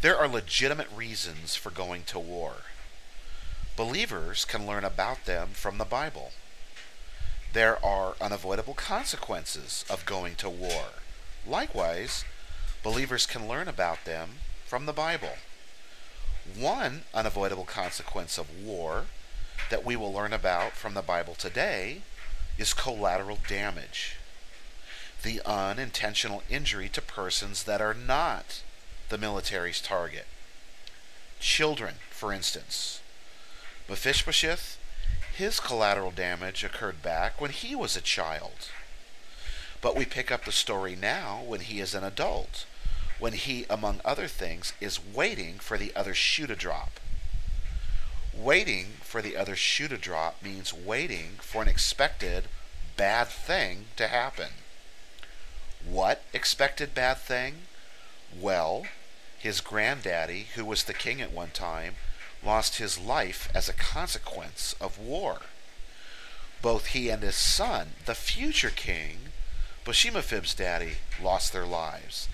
There are legitimate reasons for going to war. Believers can learn about them from the Bible. There are unavoidable consequences of going to war. Likewise, believers can learn about them from the Bible. One unavoidable consequence of war that we will learn about from the Bible today is collateral damage. The unintentional injury to persons that are not the military's target. Children, for instance. Mephibosheth, his collateral damage occurred back when he was a child. But we pick up the story now when he is an adult, when he, among other things, is waiting for the other shoe to drop. Waiting for the other shoe to drop means waiting for an expected bad thing to happen. What expected bad thing? Well, his granddaddy, who was the king at one time, lost his life as a consequence of war. Both he and his son, the future king, Mephibosheth's daddy, lost their lives.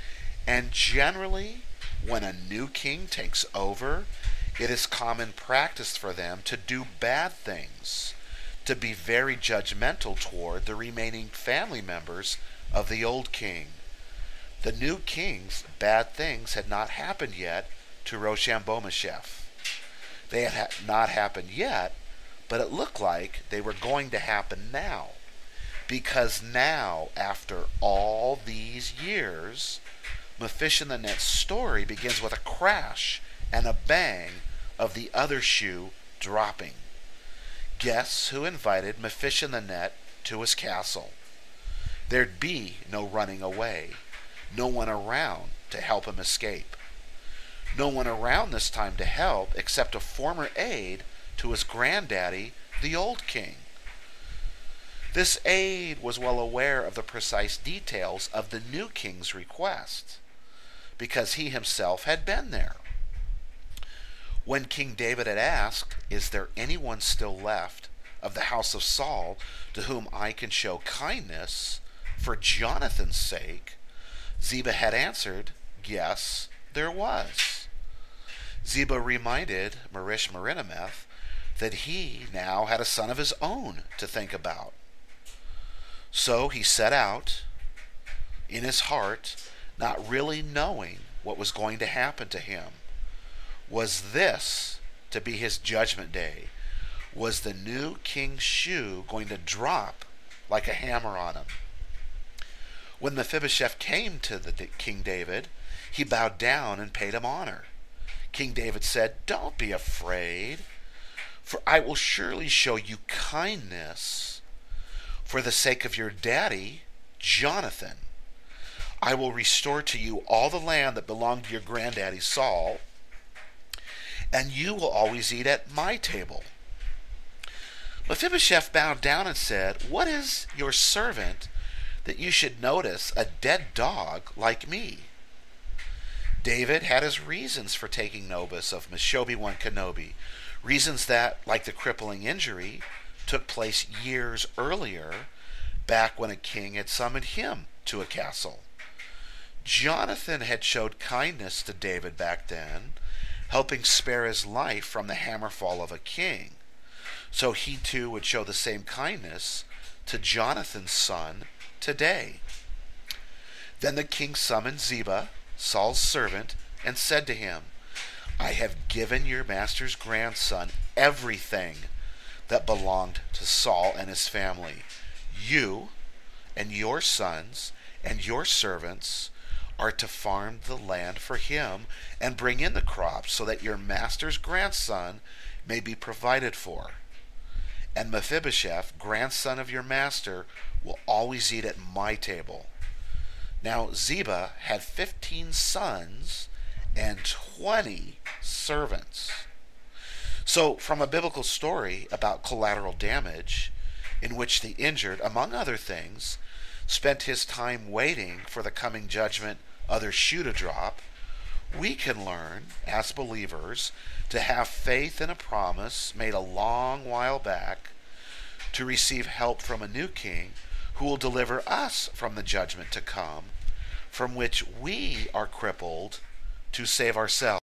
And generally, when a new king takes over, it is common practice for them to do bad things, to be very judgmental toward the remaining family members of the old king. The new king's bad things had not happened yet to Mephibosheth. They had not happened yet, but it looked like they were going to happen now. Because now, after all these years, Mephibosheth's story begins with a crash and a bang of the other shoe dropping. Guess who invited Mephibosheth to his castle? There'd be no running away, no one around to help him escape. No one around this time to help except a former aide to his granddaddy, the old king. This aide was well aware of the precise details of the new king's request, because he himself had been there. When King David had asked, "Is there anyone still left of the house of Saul to whom I can show kindness for Jonathan's sake?" Ziba had answered, yes, there was. Ziba reminded Mephibosheth that he now had a son of his own to think about. So he set out in his heart, not really knowing what was going to happen to him. Was this to be his judgment day? Was the new king's shoe going to drop like a hammer on him? When Mephibosheth came to King David, he bowed down and paid him honor. King David said, "Don't be afraid, for I will surely show you kindness for the sake of your daddy, Jonathan. I will restore to you all the land that belonged to your granddaddy Saul, and you will always eat at my table." Mephibosheth bowed down and said, "What is your servant that you should notice a dead dog like me?" David had his reasons for taking notice of Mephibosheth, reasons that, like the crippling injury, took place years earlier, back when a king had summoned him to a castle. Jonathan had showed kindness to David back then, helping spare his life from the hammerfall of a king. So he too would show the same kindness to Jonathan's son today. Then the king summoned Ziba, Saul's servant, and said to him, "I have given your master's grandson everything that belonged to Saul and his family. You and your sons and your servants are to farm the land for him and bring in the crops so that your master's grandson may be provided for. And Mephibosheth, grandson of your master, will always eat at my table." Now Ziba had 15 sons and 20 servants. So from a biblical story about collateral damage, in which the injured, among other things, spent his time waiting for the coming judgment other shoe to drop, we can learn, as believers, to have faith in a promise made a long while back to receive help from a new king who will deliver us from the judgment to come, from which we are crippled to save ourselves.